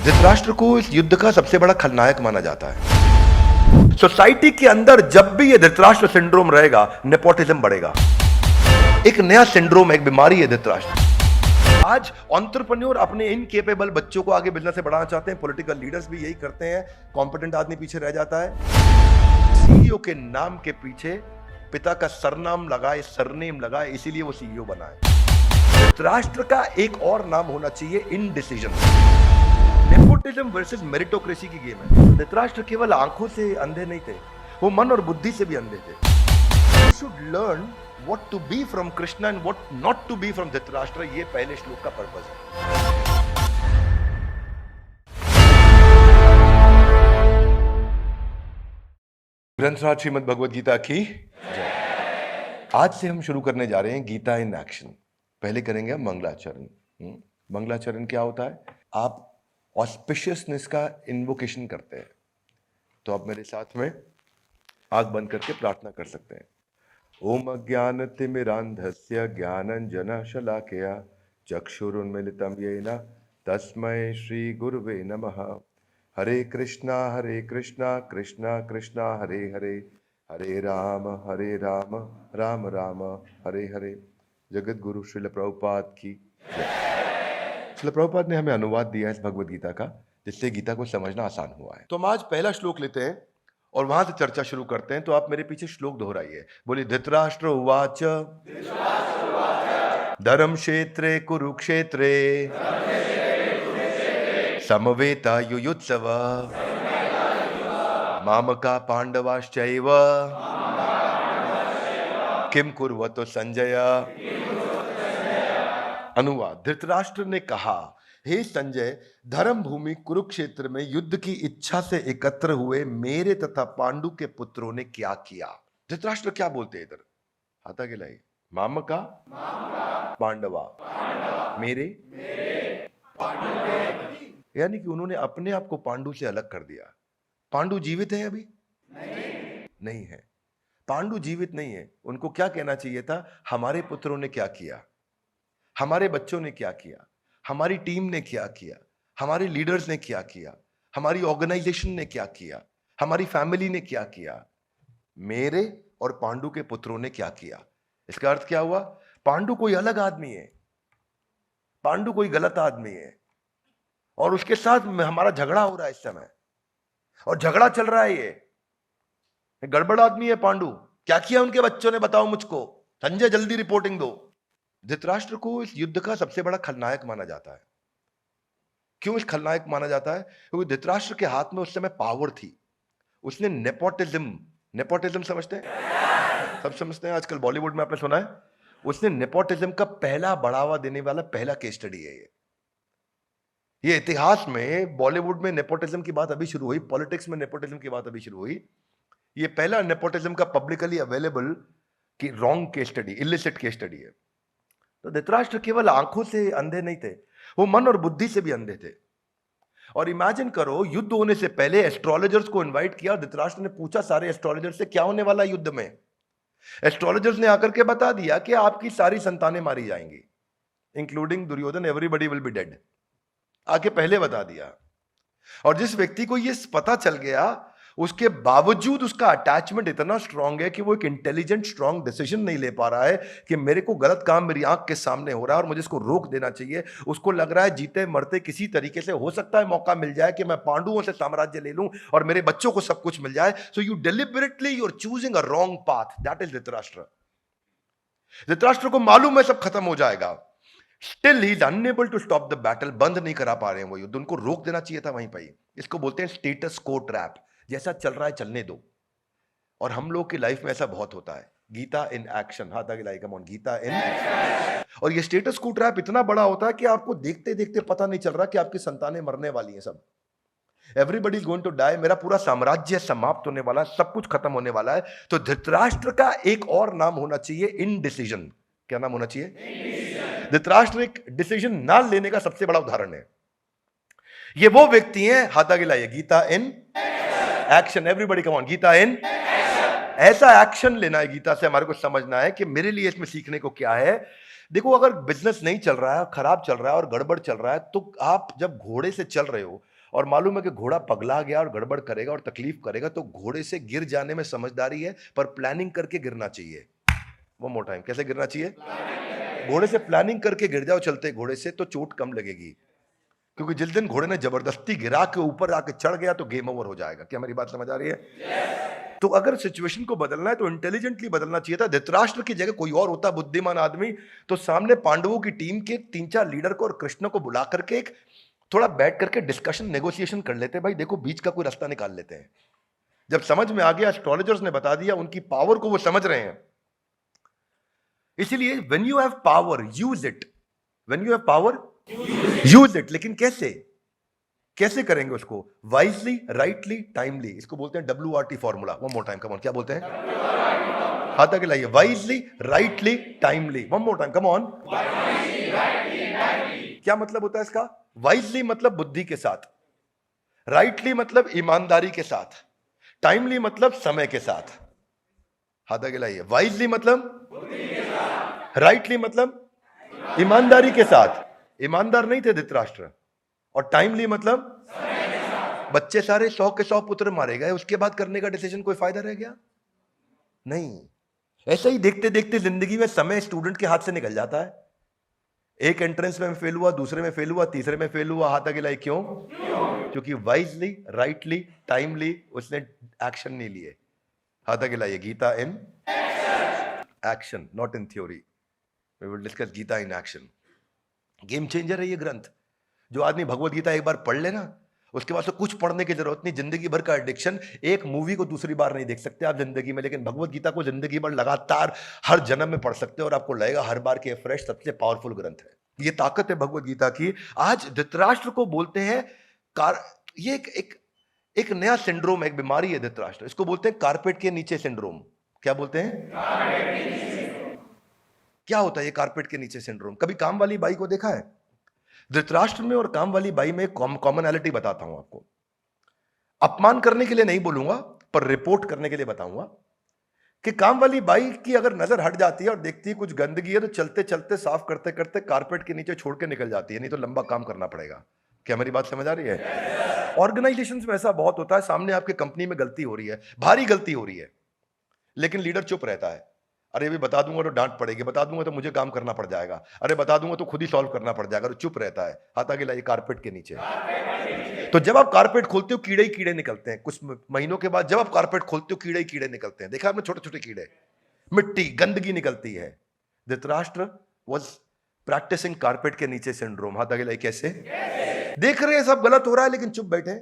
धृतराष्ट्र को इस युद्ध का सबसे बड़ा खलनायक माना जाता है। सोसाइटी के अंदर जब भी ये धृतराष्ट्र सिंड्रोम रहेगा, नेपोटिज्म बढ़ेगा। एक नया सिंड्रोम, एक बीमारी है धृतराष्ट्र। आज एंटरप्रेन्योर अपने इनकेपेबल बच्चों को आगे बिजनेस से बढ़ाना चाहते हैं। पॉलिटिकल लीडर्स भी यही करते हैं। कॉम्पिटेंट आदमी पीछे रह जाता है। सीईओ के नाम के पीछे पिता का सरनाम लगाए, सरनेम लगाए, इसीलिए वो सीईओ बना है। धृतराष्ट्र का एक और नाम होना चाहिए इनडिसीजन। नेपोटिज्म वर्सेस मेरिटोक्रेसी की गेम है। धृतराष्ट्र केवल आंखों से अंधे नहीं थे, वो मन और बुद्धि से भी अंधे थे। You should learn what to be from Krishna and what not to be from Dhritarashtra. ये पहले श्लोक का पर्पस है। ग्रंथराज श्रीमद् भगवद गीता की जय। आज से हम शुरू करने जा रहे हैं गीता इन एक्शन। पहले करेंगे हम मंगलाचरण। मंगलाचरण क्या होता है? आप ऑस्पिशियसनेस का इन्वोकेशन करते हैं। तो आप मेरे साथ में आंख बंद करके प्रार्थना कर सकते हैं। ओम अज्ञानतिमिरान्धस्य ज्ञानञ्जनशलाकया चक्षुरुन्मीलितं येन तस्मै श्री गुरुवे नमः। हरे कृष्णा कृष्णा कृष्णा हरे हरे, हरे राम राम राम हरे हरे। जगत गुरु श्रील प्रभुपाद की जय। श्रील प्रभुपाद ने हमें अनुवाद दिया है इस भगवद गीता का, जिससे गीता को समझना आसान हुआ है। तो हम आज पहला श्लोक लेते हैं और वहां से चर्चा शुरू करते हैं। तो आप मेरे पीछे श्लोक दोहराइए। बोलिए, धृतराष्ट्र उवाच धर्म क्षेत्रे कुरुक्षेत्रे समवेता युयुत्सव मामका पांडवाश्चैव किम कुर्वतो संजय। अनुवाद। धृतराष्ट्र ने कहा, हे संजय, धर्म भूमि कुरुक्षेत्र में युद्ध की इच्छा से एकत्र हुए मेरे तथा पांडु के पुत्रों ने क्या किया। धृतराष्ट्र क्या बोलते हैं इधर? हाथ आगे लाइए। मामका पांडवा मेरे यानी कि उन्होंने अपने आप को पांडु से अलग कर दिया। पांडु जीवित है अभी? नहीं है। पांडु जीवित नहीं है। उनको क्या कहना चाहिए था? हमारे पुत्रों ने क्या किया, हमारे बच्चों ने क्या किया, हमारी टीम ने क्या किया, हमारे लीडर्स ने क्या किया, हमारी ऑर्गेनाइजेशन ने क्या किया, हमारी फैमिली ने क्या किया, मेरे और पांडु के पुत्रों ने क्या किया। इसका अर्थ क्या हुआ? पांडु कोई अलग आदमी है, पांडु कोई गलत आदमी है और उसके साथ हमारा झगड़ा हो रहा है इस समय, और झगड़ा चल रहा है। ये गड़बड़ आदमी है पांडु। क्या किया उनके बच्चों ने, बताओ मुझको। संजय जल्दी रिपोर्टिंग दो। धृतराष्ट्र को इस युद्ध का सबसे बड़ा खलनायक माना जाता है। क्यों इस खलनायक माना जाता है? क्योंकि धृतराष्ट्र के हाथ में उस समय पावर थी। उसने नेपोटिज्म समझते हैं? सब समझते हैं। आजकल बॉलीवुड में आपने सुना है, उसने नेपोटिज्म का पहला बढ़ावा देने वाला पहला केस स्टडी है ये इतिहास में। बॉलीवुड में नेपोटिज्म की बात अभी शुरू हुई, पॉलिटिक्स में नेपोटिज्म की बात अभी शुरू हुई। ये पहला नेपोटिज्म का पब्लिकली अवेलेबल की wrong case study, illicit case study है। तो धृतराष्ट्र केवल आंखों से अंधे नहीं थे, वो मन और बुद्धि से भी अंधे थे। और इमेजिन करो, युद्ध होने से पहले एस्ट्रोलॉजर्स को इनवाइट किया। धृतराष्ट्र ने पूछा सारे एस्ट्रोलॉजर्स से, क्या होने वाला युद्ध में? एस्ट्रोलॉजर्स ने आकर के बता दिया कि आपकी सारी संतानें मारी जाएंगी, including Duryodhan. Everybody will be dead. आके पहले बता दिया। और जिस व्यक्ति को यह पता चल गया, उसके बावजूद उसका अटैचमेंट इतना स्ट्रांग है कि वो एक इंटेलिजेंट स्ट्रांग डिसीजन नहीं ले पा रहा है कि मेरे को गलत काम मेरी आंख के सामने हो रहा है और मुझे इसको रोक देना चाहिए। उसको लग रहा है जीते मरते किसी तरीके से हो सकता है मौका मिल जाए कि मैं पांडुओं से साम्राज्य ले लूं और मेरे बच्चों को सब कुछ मिल जाए। So you deliberately you are choosing a wrong path. That is Dhritarashtra. Dhritarashtra को मालूम है सब खत्म हो जाएगा, still he is unable to stop the battle. बंद नहीं करा पा रहे हैं वो युद्ध, उनको रोक देना चाहिए था वहीं पर। इसको बोलते हैं स्टेटस को ट्रैप। जैसा चल रहा है चलने दो। और हम लोग की लाइफ में ऐसा बहुत होता है। Gita in action. हाथ आगे like come on. Gita in action. और ये स्टेटस को ट्रैप इतना बड़ा होता है कि आपको देखते देखते पता नहीं चल रहा कि आपकी संतानें मरने वाली हैं। सब everybody is going to die. मेरा पूरा साम्राज्य समाप्त होने वाला है, सब कुछ खत्म होने वाला है। तो धृतराष्ट्र का एक और नाम होना चाहिए इनडिसीजन। क्या नाम होना चाहिए? धृतराष्ट्र एक डिसीजन ना लेने का सबसे बड़ा उदाहरण है। ये वो व्यक्ति हैं, हाथ आगे लाइए, Gita in action. Everybody come on, Gita in action. ऐसा एक्शन लेना है गीता से। हमारे को समझना है कि मेरे लिए इसमें सीखने को क्या है। देखो, अगर बिजनेस नहीं चल रहा है, खराब चल रहा है और गड़बड़ चल रहा है, तो आप जब घोड़े से चल रहे हो और मालूम है कि घोड़ा पगला गया और गड़बड़ करेगा और तकलीफ करेगा, तो घोड़े से गिर जाने में समझदारी है, पर प्लानिंग करके गिरना चाहिए। वो मोर टाइम, कैसे गिरना चाहिए? घोड़े से प्लानिंग करके गिर जाओ चलते घोड़े से, तो चोट कम लगेगी। क्योंकि जिस दिन घोड़े ने जबरदस्ती गिरा के ऊपर आके चढ़ गया तो गेम ओवर हो जाएगा। क्या मेरी बात समझ आ रही है? तो अगर सिचुएशन को बदलना है तो इंटेलिजेंटली बदलना चाहिए था। धृतराष्ट्र की जगह कोई और होता बुद्धिमान आदमी, तो सामने पांडवों की टीम के 3-4 लीडर को और कृष्ण को बुला करके एक थोड़ा बैठ करके डिस्कशन, नेगोशिएशन कर लेते। भाई देखो, बीच का कोई रास्ता निकाल लेते हैं। जब समझ में आ गया, एस्ट्रोलॉजर्स ने बता दिया, उनकी पावर को वो समझ रहे हैं। इसीलिए when you have power use it, when you have power use it. लेकिन कैसे कैसे करेंगे उसको? Wisely, rightly, timely. इसको बोलते हैं WRT formula. One more time, come on, क्या बोलते हैं? हाथ आगे लाइए। Wisely, rightly, timely. One more time, come on. क्या मतलब होता है इसका? वाइजली मतलब बुद्धि के साथ, राइटली मतलब ईमानदारी के साथ, टाइमली मतलब समय के साथ। हाथ आगे लाइए। वाइजली मतलब बुद्धि के साथ, राइटली मतलब ईमानदारी के साथ। ईमानदार नहीं थे धृतराष्ट्र। और टाइमली मतलब बच्चे सारे 100 के 100 पुत्र मारे गए, उसके बाद करने का डिसीजन कोई फायदा रह गया? नहीं। ऐसा ही देखते देखते जिंदगी में समय स्टूडेंट के हाथ से निकल जाता है। एक एंट्रेंस में फेल हुआ, दूसरे में फेल हुआ, तीसरे में फेल हुआ। हाथ आगे लाई। क्यों? क्योंकि वाइजली, राइटली, टाइमली उसने एक्शन नहीं लिए। हाथ आगे लाइए। Gita in action, not in theory. We will discuss Gita in action. Game changer है ये ग्रंथ। जो आदमी भगवत गीता एक बार पढ़ लेना, उसके बाद से कुछ पढ़ने की जरूरत नहीं। जिंदगी भर का एडिक्शन, एक मूवी को दूसरी बार नहीं देख सकते आप जिंदगी में, लेकिन भगवत गीता को जिंदगी भर लगातार हर जन्म में पढ़ सकते हो और आपको लगेगा हर बार के फ्रेश सबसे पावरफुल ग्रंथ है। ये ताकत है भगवत गीता की। आज धृतराष्ट्र को बोलते हैं ये एक नया सिंड्रोम है, एक बीमारी है धृतराष्ट्र। इसको बोलते हैं कारपेट के नीचे सिंड्रोम। क्या बोलते हैं? क्या होता है ये कारपेट के नीचे सिंड्रोम? कभी काम वाली बाई को देखा है? धृतराष्ट्र में और काम वाली बाई में कॉमनैलिटी बताता हूं आपको। अपमान करने के लिए नहीं बोलूंगा, पर रिपोर्ट करने के लिए बताऊंगा कि काम वाली बाई की अगर नजर हट जाती है और देखती है कुछ गंदगी है, तो चलते चलते साफ करते करते कारपेट के नीचे छोड़ के निकल जाती है, नहीं तो लंबा काम करना पड़ेगा। क्या मेरी बात समझ आ रही है? ऑर्गेनाइजेशंस में ऐसा बहुत होता है, सामने आपके कंपनी में गलती हो रही है, भारी गलती हो रही है, लेकिन लीडर चुप रहता है। अरे भी बता दूंगा तो डांट पड़ेगी, बता दूंगा तो मुझे काम करना पड़ जाएगा, अरे बता दूंगा तो खुद ही सॉल्व करना पड़ जाएगा, तो चुप रहता है। हाथ आगे लाइए। कारपेट के नीचे। तो जब आप कारपेट खोलते हो, कीड़े ही कीड़े निकलते हैं। कुछ महीनों के बाद जब आप कारपेट खोलते हो, कीड़े ही कीड़े निकलते हैं। देखा आपने? छोटे छोटे कीड़े, मिट्टी, गंदगी निकलती है। धृतराष्ट्र वाज प्रैक्टिसिंग कारपेट के नीचे सिंड्रोम। हाथ आगे लाइए। कैसे? देख रहे हैं सब गलत हो रहा है, लेकिन चुप बैठे।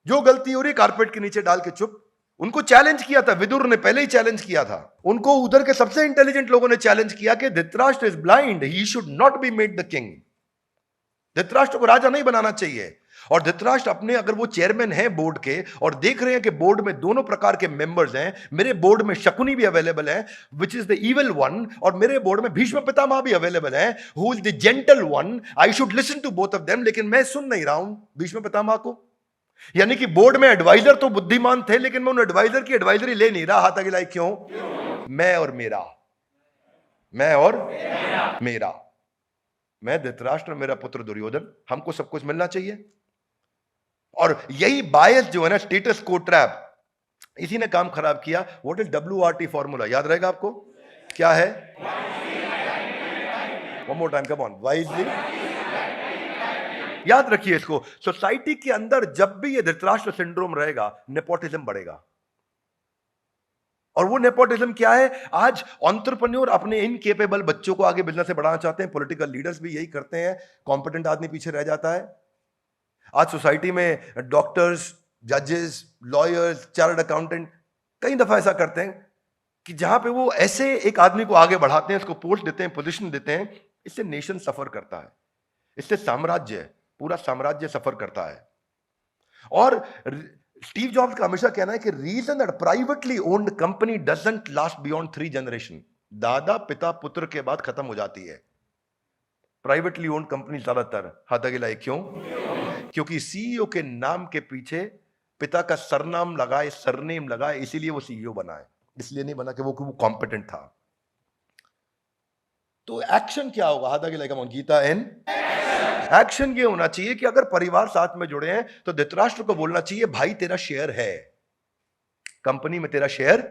जो गलती हो रही कारपेट के नीचे डाल के चुप। उनको चैलेंज किया था विदुर ने, पहले ही चैलेंज किया था उनको। उधर के सबसे इंटेलिजेंट लोगों ने चैलेंज किया कि Dhritarashtra is blind, he should not be made the king. Dhritarashtra को राजा नहीं बनाना चाहिए। और धृतराष्ट्र अपने, अगर वो चेयरमैन है बोर्ड के और देख रहे हैं कि बोर्ड में दोनों प्रकार के मेंबर्स हैं, मेरे बोर्ड में शकुनी भी अवेलेबल है which is the evil one, और मेरे बोर्ड में भीष्म पितामह भी अवेलेबल है who is the gentle one, I should listen to both of them. लेकिन मैं सुन नहीं रहा हूं भीष्म पितामह को। यानी कि बोर्ड में एडवाइजर तो बुद्धिमान थे, लेकिन मैं उन एडवाइजर की एडवाइजरी ले नहीं रहा। हाथ आगे लाइए। क्यों? मैं और मेरा, मैं और मेरा, मैं धृतराष्ट्र, मेरा पुत्र दुर्योधन, हमको सब कुछ मिलना चाहिए। और यही बायस जो है ना, स्टेटस को ट्रैप, इसी ने काम खराब किया। What is WRT formula? याद रहेगा आपको? क्या है? One more time, come on. Wisely, याद रखिए इसको। सोसाइटी के अंदर जब भी ये धृतराष्ट्र सिंड्रोम रहेगा, नेपोटिज्म बढ़ेगा। और वो नेपोटिज्म क्या है? आज एंटरप्रेन्योर अपने इनकेपेबल बच्चों को आगे बिजनेस से बढ़ाना चाहते हैं, पॉलिटिकल लीडर्स भी यही करते हैं, कॉम्पिटेंट आदमी पीछे रह जाता है। आज सोसाइटी में डॉक्टर्स, जजेस, लॉयर्स, चार्टर्ड अकाउंटेंट कई दफा ऐसा करते हैं कि जहां पे वो ऐसे एक आदमी को आगे बढ़ाते हैं, उसको पोस्ट देते हैं, पोजीशन देते हैं। इससे नेशन सफर करता है, इससे साम्राज्य, पूरा साम्राज्य सफर करता है। और स्टीव जॉब्स का हमेशा कहना है कि reason that privately owned company doesn't last beyond 3 generation, दादा पिता पुत्र के बाद खत्म हो जाती है प्राइवेटली ओन्ड कंपनी ज्यादातर। हाथ आगे लाइए। क्यों? क्योंकि सीईओ के नाम के पीछे पिता का सरनाम लगाए, सरनेम लगाए, इसीलिए वो सीईओ बना है, इसलिए नहीं बना कि वो कॉम्पिटेंट था। तो एक्शन क्या होगा? हाथ आगे लाइए। गीता इन एक्शन ये होना चाहिए कि अगर परिवार साथ में जुड़े हैं तो धृतराष्ट्र को बोलना चाहिए, भाई तेरा शेयर है, कंपनी में तेरा शेयर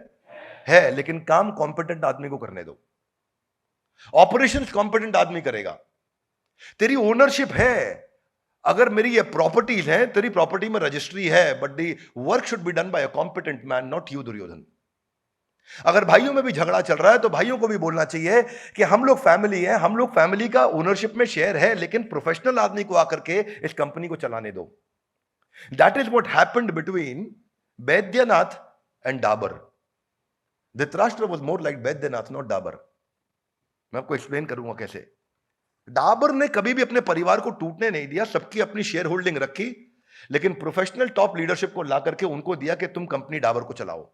है, लेकिन काम कॉम्पिटेंट आदमी को करने दो, ऑपरेशंस कॉम्पिटेंट आदमी करेगा। तेरी ओनरशिप है, अगर मेरी ये प्रॉपर्टीज हैं, तेरी प्रॉपर्टी में रजिस्ट्री है, but the work should be done by a competent man, not you Duryodhan. अगर भाइयों में भी झगड़ा चल रहा है तो भाइयों को भी बोलना चाहिए कि हम लोग फैमिली हैं, हम लोग फैमिली का ओनरशिप में शेयर है, लेकिन प्रोफेशनल आदमी को आकर के इस कंपनी को चलाने दो। That is what happened between Baidyanath and Dabur. Dhritarashtra was more like Baidyanath, not Dabur. मैं आपको एक्सप्लेन करूंगा कैसे। डाबर ने कभी भी अपने परिवार को टूटने नहीं दिया, सबकी अपनी शेयर होल्डिंग रखी, लेकिन प्रोफेशनल टॉप लीडरशिप को ला करके उनको दिया कि तुम कंपनी डाबर को चलाओ।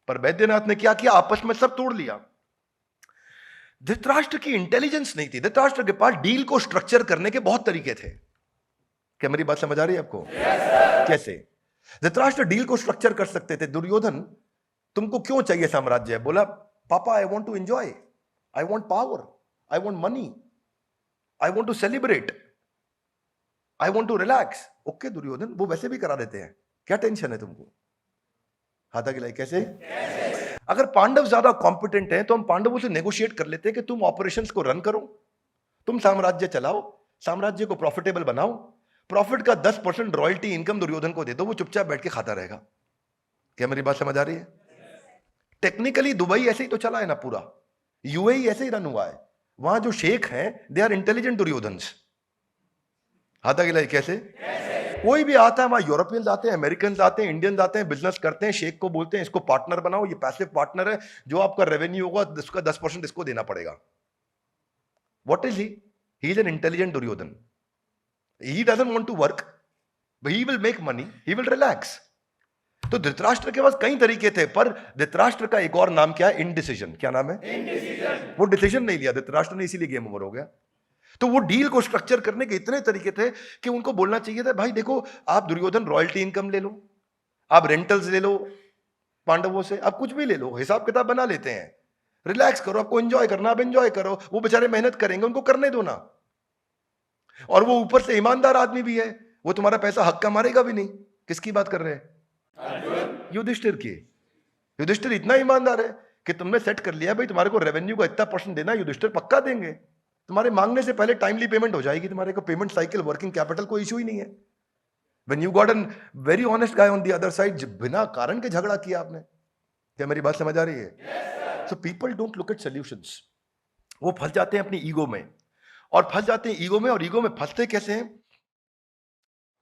पर बैद्यनाथ ने क्या किया, आपस में सब तोड़ लिया। धृतराष्ट्र की इंटेलिजेंस नहीं थी, धृतराष्ट्र के पास डील को स्ट्रक्चर करने के बहुत तरीके थे। क्या मेरी बात समझ आ रही है आपको? कैसे धृतराष्ट्र डील को स्ट्रक्चर कर सकते थे। दुर्योधन, तुमको क्यों चाहिए साम्राज्य? बोला, पापा I want to enjoy, I want power, I want money, I want to celebrate, I want to relax. Okay Duryodhan, वो वैसे भी करा देते हैं, क्या टेंशन है तुमको? हाथा गिलाई कैसे? अगर पांडव ज्यादा कॉम्पिटेंट हैं तो हम पांडवों से नेगोशिएट कर लेते हैं कि तुम ऑपरेशंस को रन करो, तुम साम्राज्य चलाओ, साम्राज्य को प्रॉफिटेबल बनाओ, प्रॉफिट का 10% रॉयल्टी इनकम दुर्योधन को दे दो, वो चुपचाप बैठ के खाता रहेगा। क्या मेरी बात समझ आ रही है? टेक्निकली दुबई ऐसे ही तो चला है ना, पूरा यूएई ऐसे ही रन हुआ है। वहां जो शेख हैं दे आर इंटेलिजेंट दुर्योधन्स। हाथा गिलाई कैसे? कोई भी आता है, वहां यूरोपियंस आते हैं, अमेरिकन आते हैं, इंडियंस आते हैं, बिजनेस करते हैं, शेख को बोलते हैं इसको पार्टनर बनाओ, ये पैसिव पार्टनर है, जो आपका रेवेन्यू होगा उसका 10% इसको देना पड़ेगा। What is he? He is an intelligent Duryodhan. He doesn't want to work, he will make money, he will relax. तो धृतराष्ट्र के पास कई तरीके थे, पर धृतराष्ट्र का एक और नाम क्या है? इनडिसीजन। क्या नाम है? इनडिसीजन। वो डिसीजन नहीं लिया धृतराष्ट्र ने, इसीलिए गेम ओवर हो गया। तो वो डील को स्ट्रक्चर करने के इतने तरीके थे कि उनको बोलना चाहिए था, भाई देखो आप दुर्योधन रॉयल्टी इनकम ले लो, आप रेंटल्स ले लो पांडवों से, आप कुछ भी ले लो, हिसाब किताब बना लेते हैं, रिलैक्स करो, आपको एंजॉय करना आप एंजॉय करो, वो बेचारे मेहनत करेंगे, उनको करने दो ना। और वो ऊपर से ईमानदार आदमी भी है, वो तुम्हारा पैसा हक का मारेगा भी नहीं। किसकी बात कर रहे हैं? युधिष्ठिर की। युधिष्ठिर इतना ईमानदार है कि तुमने सेट कर लिया भाई तुम्हारे को रेवेन्यू का इतना % देना, युधिष्ठिर पक्का देंगे, तुम्हारे मांगने से पहले टाइमली पेमेंट हो जाएगी, तुम्हारे को पेमेंट साइकिल, वर्किंग कैपिटल कोई इशू ही नहीं है। When you got a very honest guy on the other side, बिना कारण के झगड़ा किया आपने। क्या मेरी बात समझ आ रही है? So people don't look at solutions. वो फंस जाते हैं अपनी ईगो में, और फंस जाते हैं ईगो में, और ईगो में फंसते कैसे हैं?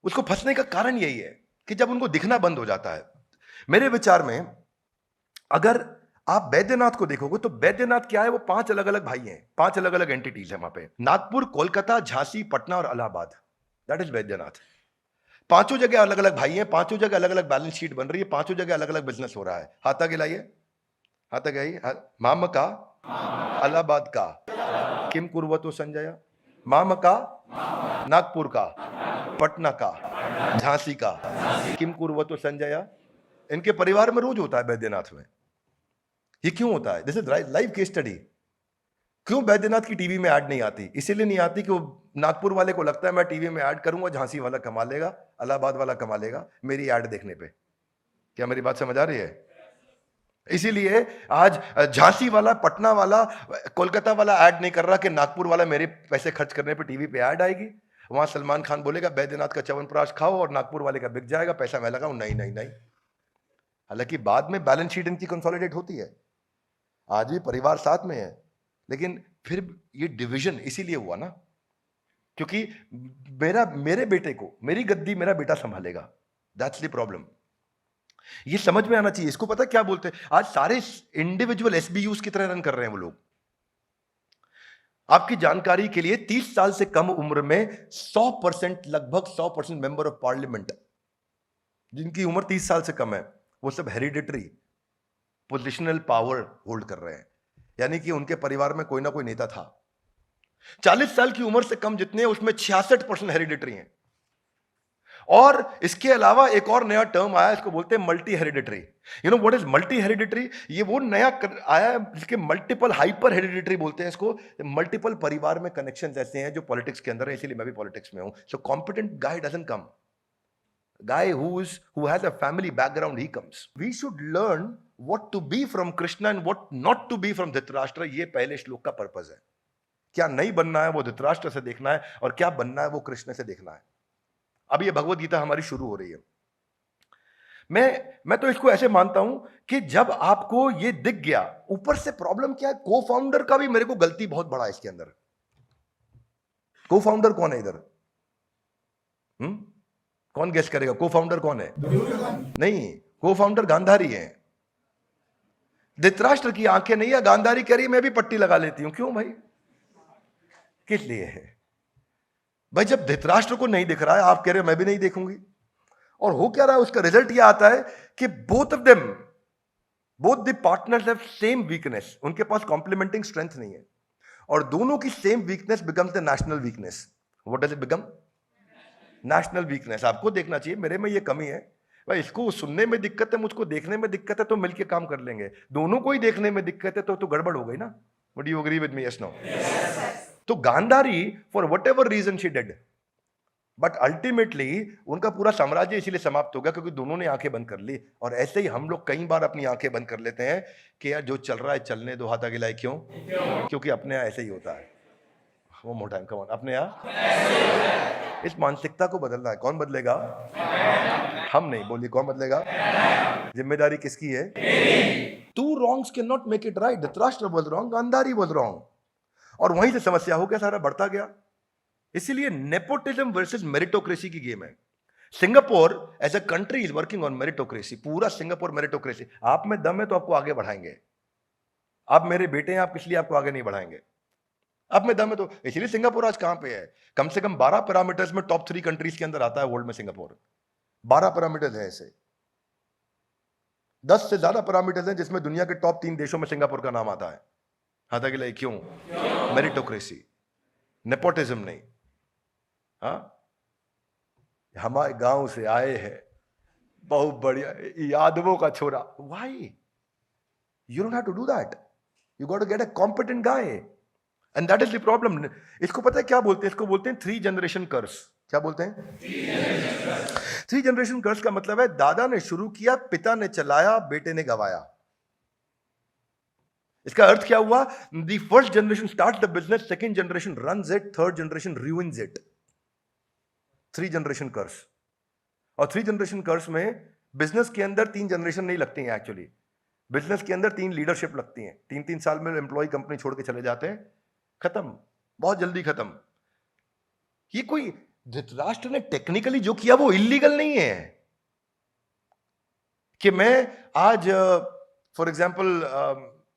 उसको फंसने का कारण यही है कि जब उनको दिखना बंद हो जाता है। मेरे विचार में अगर आप बैद्यनाथ को देखोगे तो बैद्यनाथ क्या है? वो 5 अलग अलग भाई हैं, 5 अलग अलग एंटिटीज है वहां पे, नागपुर, कोलकाता, झांसी, पटना और इलाहाबाद। That is Baidyanath. पांचों जगह अलग अलग भाई हैं, पांचों जगह अलग अलग बैलेंस शीट बन रही है, पांचों जगह अलग अलग बिजनेस हो रहा है। हाथा गिलाइए, हाथा गिलाइए। माम का, इलाहाबाद का, किम कुर्वतो संजय, माम का, नागपुर का, पटना का, झांसी का, किम कुर्वतो संजय। इनके परिवार में रोज होता है बैद्यनाथ में। ये क्यों होता है? This is live case study. क्यों बैद्यनाथ की टीवी में ऐड नहीं आती? इसीलिए नहीं आती कि वो नागपुर वाले को लगता है मैं टीवी में ऐड करूंगा, झांसी वाला कमा लेगा, इलाहाबाद वाला कमा लेगा मेरी ऐड देखने पे। क्या मेरी बात समझ आ रही है? इसीलिए आज झांसी वाला, पटना वाला, कोलकाता वाला ऐड नहीं कर रहा कि नागपुर वाला मेरे पैसे खर्च करने पे टीवी पे ऐड आएगी। वहां सलमान खान बोलेगा बैद्यनाथ का च्यवनप्राश खाओ और नागपुर वाले का बिक जाएगा, पैसा मैं लगाऊं। नहीं नहीं नहीं। हालांकि बाद में बैलेंस शीट इनकी कंसोलिडेट होती है, आज भी परिवार साथ में है, लेकिन फिर ये डिवीजन इसीलिए हुआ ना क्योंकि मेरे बेटे को, मेरी गद्दी मेरा बेटा संभालेगा। That's the problem. ये समझ में आना चाहिए। इसको पता क्या बोलते हैं? आज सारे इंडिविजुअल एसबीयूज की तरह रन कर रहे हैं वो लोग। आपकी जानकारी के लिए 30 साल से कम उम्र में 100%, लगभग 100% मेंबर ऑफ पार्लियामेंट जिनकी उम्र 30 साल से कम है, वो सब हेरिडिटरी पोजिशनल पावर होल्ड कर रहे हैं, यानी कि उनके परिवार में कोई ना कोई नेता था। 40 साल की उम्र से कम जितने हैं उसमें 66% हेरिडिटरी हैं, और इसके अलावा एक और नया टर्म आया, इसको बोलते हैं multi hereditary. You know what is multi hereditary? ये वो नया आया है जिसके मल्टीपल हाइपर हेरिडिटरी बोलते हैं इसको। मल्टीपल परिवार में कनेक्शंस ऐसे हैं जो पॉलिटिक्स के अंदर है, इसीलिए मैं भी पॉलिटिक्स में हूं। So competent guy doesn't come, guy who has a family background, he comes. We should learn what to be from Krishna and what not to be from Dhritarashtra. ये पहले श्लोक का पर्पस है। क्या नहीं बनना है वो धृतराष्ट्र से देखना है, और क्या बनना है वो कृष्ण से देखना है। अब ये भगवत गीता हमारी शुरू हो रही है। मैं तो इसको ऐसे मानता हूं कि जब आपको ये दिख गया, ऊपर से प्रॉब्लम क्या है, को फाउंडर का भी मेरे को गलती बहुत बड़ा है इसके अंदर। को फाउंडर कौन है इधर? कौन गेस करेगा को फाउंडर कौन है? नहीं, को फाउंडर गांधारी है। धृतराष्ट्र की आंखें नहीं है, गांधारी कह रही मैं भी पट्टी लगा लेती हूं। क्यों भाई? किस लिए है भाई? जब धृतराष्ट्र को नहीं दिख रहा है, आप कह रहे हो मैं भी नहीं देखूंगी, और हो क्या रहा है, उसका रिजल्ट यह आता है कि both the partners have same weakness, उनके पास कॉम्प्लीमेंटिंग स्ट्रेंथ नहीं है, और दोनों की same weakness becomes the national weakness. What does it become? National weakness. आपको देखना चाहिए मेरे में ये कमी है भाई, इसको सुनने में दिक्कत है, मुझको देखने में दिक्कत है, तो मिलके काम कर लेंगे। दोनों को ही देखने में दिक्कत है तो गड़बड़ हो गई ना। Would you agree with me? Yes no? तो Gandhari for whatever reason she did, but ultimately उनका पूरा साम्राज्य इसीलिए समाप्त हो गया क्योंकि दोनों ने आंखें बंद कर ली। और ऐसे ही हम लोग कई बार अपनी आंखें बंद कर लेते हैं कि यार जो चल रहा है चलने दो, हाथ आगे लाए। क्यों? क्योंकि अपने यहाँ ऐसे ही होता है। वो मोटा है, कौन अपने यहाँ? इस मानसिकता को बदलना है। कौन बदलेगा? हम नहीं। बोलिए कौन बदलेगा? जिम्मेदारी किसकी है? Two wrongs can not make it right. Dhritarashtra was wrong, Gandhari was wrong, और वहीं से समस्या हो गया, सारा बढ़ता गया। इसीलिए नेपोटिज्म वर्सेस मेरिटोक्रेसी की गेम है। Singapore as a country is working on meritocracy. पूरा सिंगापुर मेरिटोक्रेसी। आप में दम है तो आपको आगे बढ़ाएंगे। आप मेरे बेटे हैं, आप किस लिए आपको आगे नहीं बढ़ाएंगे? आप में दम है तो। इसलिए सिंगापुर आज कहां पे है? कम से कम 12 पैरामीटर्स में टॉप 3 कंट्रीज के अंदर आता है वर्ल्ड में सिंगापुर। 12 पैरामीटर्स है ऐसे, 10 से ज्यादा पैरामीटर्स हैं जिसमें दुनिया के टॉप 3 देशों में सिंगापुर का नाम आता है। हाथा के लिए क्यों? मेरिटोक्रेसी, नेपोटिज्म नहीं। हाँ, हमारे गांव से आए हैं, बहुत बढ़िया, यादवों का छोरा। Why? You don't have to do that. You got to get a competent guy, and that is the problem. इसको पता है क्या बोलते हैं? इसको बोलते हैं 3 जनरेशन कर्स। क्या बोलते हैं? 3 जनरेशन कर्स का मतलब है दादा ने शुरू किया, पिता ने चलाया, बेटे ने गवाया। इसका अर्थ क्या हुआ? The first generation start the business, second generation runs it, third generation ruins it. 3 generation curse. और 3 जनरेशन कर्स में बिजनेस के अंदर 3 जनरेशन नहीं लगती हैं। एक्चुअली बिजनेस के अंदर 3 लीडरशिप लगती हैं। 3-3 साल में एम्प्लॉय कंपनी छोड़ के चले जाते हैं, खत्म, बहुत जल्दी खत्म। ये कोई धृतराष्ट्र ने टेक्निकली जो किया वो इलीगल नहीं है। कि मैं आज फॉर एग्जांपल,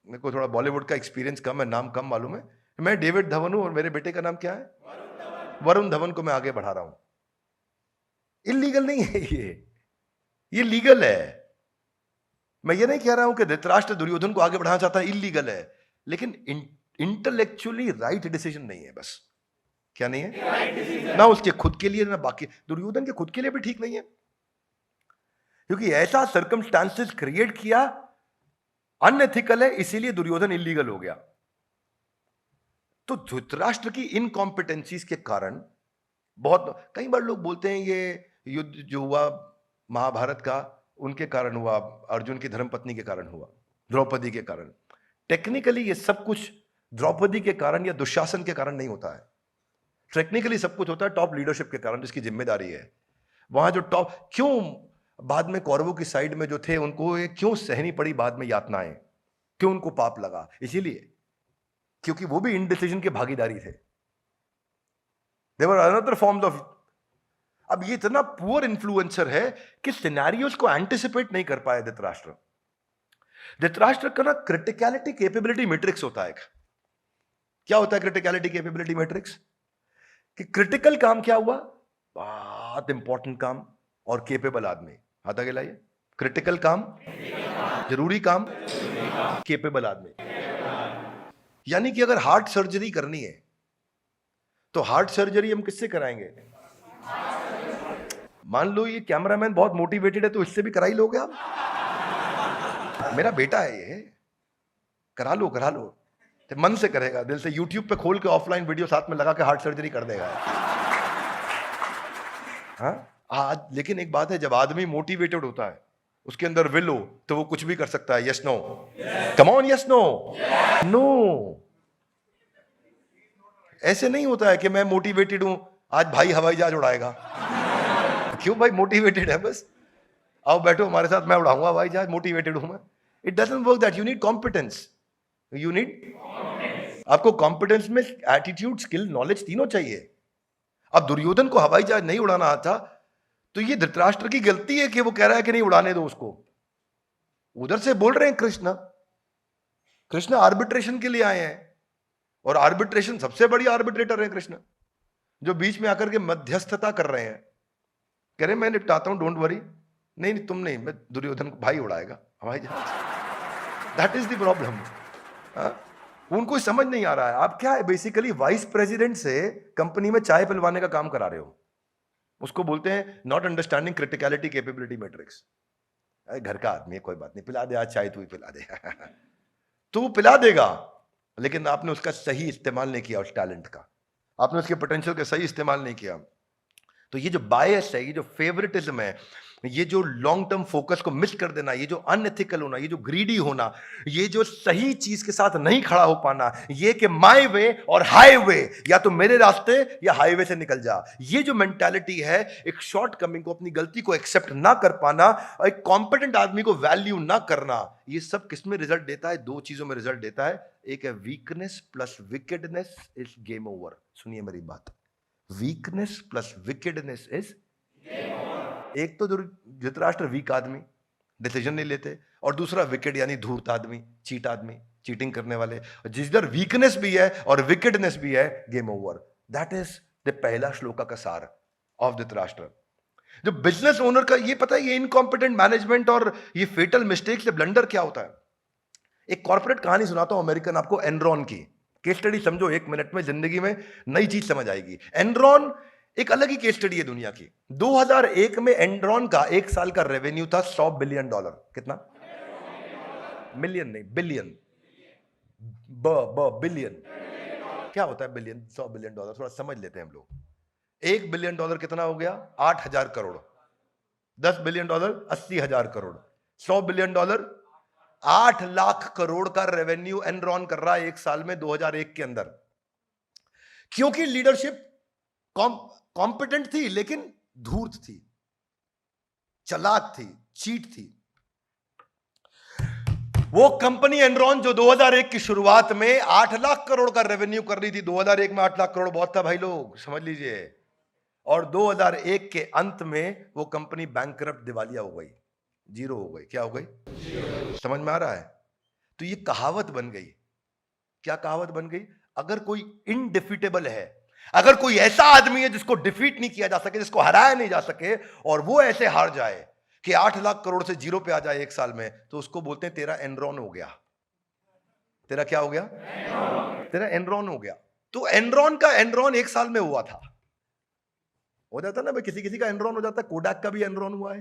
मेरे को थोड़ा बॉलीवुड का एक्सपीरियंस कम है, नाम कम मालूम है। मैं डेविड धवन हूं और मेरे बेटे का नाम क्या है? वरुण धवन को मैं आगे बढ़ा रहा हूं। इलीगल नहीं है ये लीगल है। मैं ये नहीं कह रहा हूं कि धृतराष्ट्र दुर्योधन को आगे बढ़ाना चाहता है, इलीगल है, लेकिन इंटेलेक्चुअली राइट डिसीजन नहीं है। बस क्या नहीं है? ना उसके खुद के लिए, ना बाकी। दुर्योधन के खुद के लिए भी ठीक नहीं है, क्योंकि ऐसा सर्कमस्टांसेस क्रिएट किया, अनएथिकल है, इसीलिए दुर्योधन इलीगल हो गया। तो धृतराष्ट्र की इनकॉम्पिटेंसीज के कारण बहुत, कई बार लोग बोलते हैं ये युद्ध जो हुआ महाभारत का उनके कारण हुआ, अर्जुन की धर्मपत्नी के कारण हुआ, द्रौपदी के कारण। टेक्निकली ये सब कुछ द्रौपदी के कारण या दुशासन के कारण नहीं होता है। टेक्निकली सब कुछ होता है टॉप लीडरशिप के कारण, जिसकी जिम्मेदारी है। वहां जो टॉप, क्यों बाद में कौरवों की साइड में जो थे उनको ये क्यों सहनी पड़ी बाद में यातनाएं, क्यों उनको पाप लगा? इसीलिए क्योंकि वो भी इनडिसीजन के भागीदारी थे। They were another forms of। अब ये इतना पुअर इन्फ्लुएंसर है कि सिनेरियोस को एंटिसिपेट नहीं कर पाया धृतराष्ट्र। धृतराष्ट्र का ना क्रिटिकलिटी कैपेबिलिटी मैट्रिक्स होता है। क्या होता है क्रिटिकलिटी कैपेबिलिटी मैट्रिक्स? कि क्रिटिकल काम क्या हुआ, बहुत इंपॉर्टेंट काम, और केपेबल आदमी। हाथ आगे लाइए। क्रिटिकल काम, जरूरी काम, केपेबल आदमी। यानी कि अगर हार्ट सर्जरी करनी है तो हार्ट सर्जरी हम किससे कराएंगे? मान लो ये कैमरामैन बहुत मोटिवेटेड है तो इससे भी करा ही लोगे आप। मेरा बेटा है ये, करा लो करा लो, तो मन से करेगा, दिल से। यूट्यूब पे खोल के ऑफलाइन वीडियो साथ में लगा के हार्ट सर्जरी कर देगा। हाँ आज लेकिन एक बात है, जब आदमी मोटिवेटेड होता है, उसके अंदर विल हो, तो वो कुछ भी कर सकता है। Yes no, come on, yes no, no. ऐसे नहीं होता है कि मैं मोटिवेटेड हूं, आज भाई हवाई जहाज उड़ाएगा। क्यों भाई, मोटिवेटेड है बस, आओ बैठो हमारे साथ, मैं उड़ाऊंगा हवाई जहाज, मोटिवेटेड हूं मैं। It doesn't work that, you need competence, you need, आपको कॉम्पिटेंस में एटीट्यूड, स्किल, नॉलेज तीनों चाहिए। अब दुर्योधन को हवाई जहाज नहीं उड़ाना आता, तो ये धृतराष्ट्र की गलती है कि वो कह रहा है कि नहीं उड़ाने दो उसको। उधर से बोल रहे हैं कृष्ण, कृष्ण आर्बिट्रेशन के लिए आए हैं, और आर्बिट्रेशन सबसे बड़ी आर्बिट्रेटर है कृष्ण, जो बीच में आकर के मध्यस्थता कर रहे हैं, कह रहे मैं निपटाता हूं, डोंट वरी। नहीं नहीं तुम नहीं, मैं दुर्योधन को भाई उड़ाएगा हवाई जहाज। That is the problem. उनको समझ नहीं आ रहा है। आप क्या है, बेसिकली वाइस प्रेसिडेंट से कंपनी में चाय पिलवाने का काम करा रहे हो। उसको बोलते हैं not understanding criticality capability matrix. घर का आदमी है, कोई बात नहीं, पिला दे आज चाय, तू ही पिला दे। तो वो पिला देगा, लेकिन आपने उसका सही इस्तेमाल नहीं किया, उस टैलेंट का, आपने उसके पोटेंशियल का सही इस्तेमाल नहीं किया। तो ये जो बायस है, ये जो फेवरेटिज्म है, ये जो लॉन्ग टर्म फोकस को मिस कर देना, ये जो अनएथिकल होना, ये जो ग्रीडी होना, ये जो सही चीज के साथ नहीं खड़ा हो पाना, ये कि माय वे और हाईवे, या तो मेरे रास्ते या हाईवे से निकल जा, ये जो मेंटालिटी है, एक शॉर्ट कमिंग को, अपनी गलती को एक्सेप्ट ना कर पाना, और एक कॉम्पिटेंट आदमी को वैल्यू ना करना, ये सब किस में रिजल्ट देता है? दो चीजों में रिजल्ट देता है। एक है weakness plus wickedness is game over. सुनिए मेरी बात, वीकनेस प्लस विकेडनेस इज, एक तो धृतराष्ट्र वीक आदमी, डिसीजन नहीं लेते, और दूसरा विकेड यानी धूर्त आदमी, चीट आदमी, चीटिंग करने वाले। जिधर वीकनेस भी है और विकेडनेस भी है, game over. That is the पहला श्लोका का सार ऑफ धृतराष्ट्र। जो बिजनेस ओनर का ये पता है, ये इनकॉम्पिटेंट मैनेजमेंट और ये फेटल मिस्टेक से ब्लंडर क्या होता है। एक कॉर्पोरेट कहानी सुनाता हूं अमेरिकन आपको, एनरॉन की केस स्टडी समझो, 1 मिनट में जिंदगी में नई चीज समझ आएगी। एनरॉन एक अलग ही केस स्टडी है दुनिया की। 2001 में एनरॉन का 1 साल का रेवेन्यू था $100 बिलियन। कितना? मिलियन नहीं, बिलियन। बिलियन क्या होता है? बिलियन, $100 बिलियन, थोड़ा समझ लेते हैं हम लोग। $1 बिलियन कितना हो गया? 8,000 करोड़। $10 बिलियन 80,000 करोड़। $100 बिलियन 8 लाख करोड़ का रेवेन्यू एनरॉन कर रहा है 1 साल में 2001 के अंदर। क्योंकि लीडरशिप कॉम्पिटेंट थी, लेकिन धूर्त थी, चालाक थी, चीट थी। वो कंपनी एनरॉन जो 2001 की शुरुआत में 8 लाख करोड़ का रेवेन्यू कर रही थी, 2001 में 8 लाख करोड़ बहुत था भाई लोग, समझ लीजिए। और 2001 के अंत में वो कंपनी बैंकरप्ट, दिवालिया हो गई, जीरो हो गई। क्या हो गई? समझ में आ रहा है? तो ये कहावत बन गई। क्या कहावत बन गई? अगर कोई इनडिफीटेबल है, अगर कोई ऐसा आदमी है जिसको डिफीट नहीं किया जा सके, जिसको हराया नहीं जा सके, और वो ऐसे हार जाए कि 8 लाख करोड़ से जीरो पे आ जाए 1 साल में, तो उसको बोलते हैं तेरा एनरॉन हो गया। तेरा क्या हो गया? तेरा एनरॉन हो गया। तो एनरॉन का एनरॉन 1 साल में हुआ था। हो जाता ना भाई, किसी किसी का एनरॉन हो जाता है। कोडाक का भी एनरॉन हुआ है।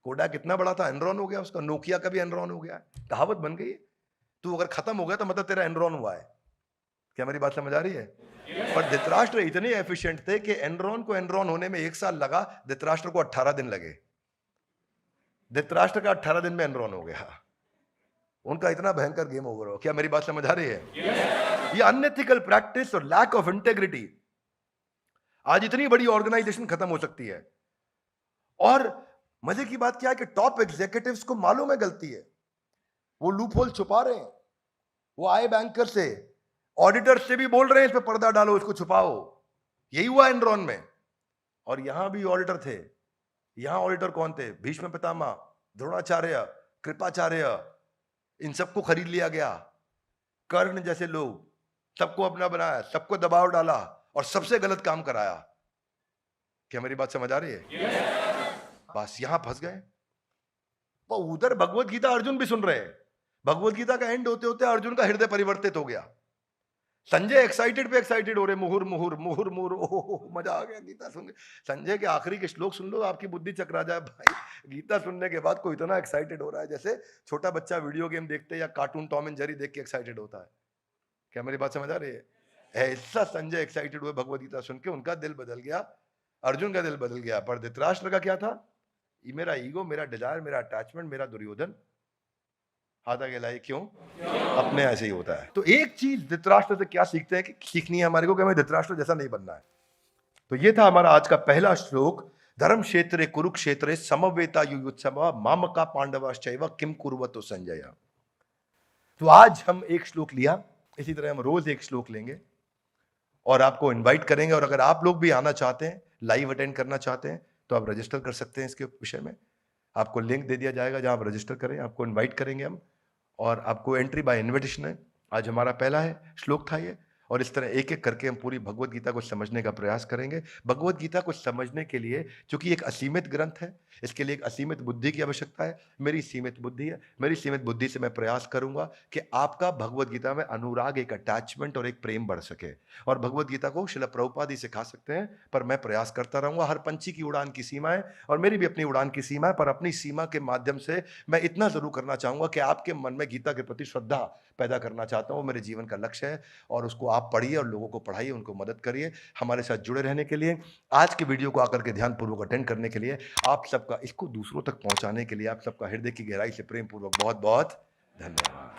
कोडाक कितना बड़ा था, एनरॉन हो गया उसका। नोकिया का भी एनरॉन हो गया। कहावत बन गई। तू अगर खत्म हो गया तो मतलब तेरा एनरॉन हुआ है। क्या मेरी बात समझ आ रही है? पर धृतराष्ट्र इतने एफिशिएंट थे कि एनरॉन को एनरॉन होने में 1 साल लगा, धृतराष्ट्र को 18 दिन लगे। धृतराष्ट्र का 18 दिन में एनरॉन हो गया। उनका इतना भयंकर गेम ओवर हो। क्या मेरी बात समझ आ रही है? ये अनएथिकल प्रैक्टिस और लैक ऑफ इंटेग्रिटी, आज इतनी बड़ी ऑर्गेनाइजेशन खत्म हो सकती है। और मजे की बात क्या है कि टॉप एग्जीक्यूटिव्स को मालूम है गलती है, वो लूप होल छुपा रहे हैं। वो आए बैंकर से, ऑडिटर से भी बोल रहे हैं इस पे पर्दा डालो, इसको छुपाओ। यही हुआ एनरॉन में। और यहां भी ऑडिटर थे। यहां ऑडिटर कौन थे? भीष्म पितामह, द्रोणाचार्य, कृपाचार्य, इन सबको खरीद लिया गया। कर्ण जैसे लोग, सबको अपना बनाया, सबको दबाव डाला और सबसे गलत काम कराया। क्या मेरी बात समझ आ रही है? बस यहां फंस गए। तो उधर भगवत गीता अर्जुन भी सुन रहे हैं। भगवत गीता का एंड होते होते अर्जुन का हृदय परिवर्तित हो गया। संजय एक्साइटेड पे एक्साइटेड हो रहे, मुहुर मुहुर मुहुर मुहुर, ओह मजा आ गया गीता सुन के। संजय के आखिरी के श्लोक सुन लो, आपकी बुद्धि चकरा जाए भाई। गीता सुनने के बाद कोई इतना एक्साइटेड हो रहा है जैसे छोटा बच्चा वीडियो गेम देखते या कार्टून टॉम एंड जेरी देख के एक्साइटेड होता है। क्या मेरी बात समझ आ रही है? ऐसा संजय एक्साइटेड हुए भगवद गीता सुन के, उनका दिल बदल गया, अर्जुन का दिल बदल गया। पर धृतराष्ट्र का क्या था? ये मेरा ईगो, मेरा डिजायर, मेरा अटैचमेंट, मेरा दुर्योधन हाथ आगे लाए। क्यों? अपने ऐसे ही होता है। तो एक चीज धृतराष्ट्र से क्या सीखते हैं कि सीखनी है हमारे को कि हमें धृतराष्ट्र जैसा नहीं बनना है। तो ये था हमारा आज का पहला श्लोक। धर्म क्षेत्रे कुरुक्षेत्रे समवेता युयुत्सव मामका पांडवाश्चैव किम कुर्वतो संजय। तो आज हम एक श्लोक लिया, इसी तरह हम रोज एक श्लोक लेंगे और आपको इनवाइट करेंगे। और अगर आप लोग भी आना चाहते हैं, लाइव अटेंड करना चाहते हैं, तो आप रजिस्टर कर सकते हैं। इसके विषय में आपको लिंक दे दिया जाएगा जहां आप रजिस्टर करें, आपको इनवाइट करेंगे हम और आपको एंट्री बाय इनविटेशन है। आज हमारा पहला है श्लोक था ये, और इस तरह एक एक करके हम पूरी भगवत गीता को समझने का प्रयास करेंगे। भगवत गीता को समझने के लिए, चूंकि एक असीमित ग्रंथ है, इसके लिए एक असीमित बुद्धि की आवश्यकता है। मेरी सीमित बुद्धि है, मेरी सीमित बुद्धि से मैं प्रयास करूंगा कि आपका भगवत गीता में अनुराग, एक अटैचमेंट और एक प्रेम बढ़ सके। और भगवत गीता को श्रील प्रभुपाद ही सिखा सकते हैं, पर मैं प्रयास करता रहूंगा। हर पंछी की उड़ान की सीमा है और मेरी भी अपनी उड़ान की सीमा है, पर अपनी सीमा के माध्यम से मैं इतना जरूर करना चाहूंगा कि आपके मन में गीता के प्रति श्रद्धा पैदा करना चाहता हूं। मेरे जीवन का लक्ष्य है और उसको आप पढ़िए और लोगों को पढ़ाइए, उनको मदद करिए। हमारे साथ जुड़े रहने के लिए, आज के वीडियो को आकर के ध्यानपूर्वक अटेंड करने के लिए, आप सबका, इसको दूसरों तक पहुंचाने के लिए आप सबका हृदय की गहराई से प्रेम पूर्वक बहुत बहुत धन्यवाद।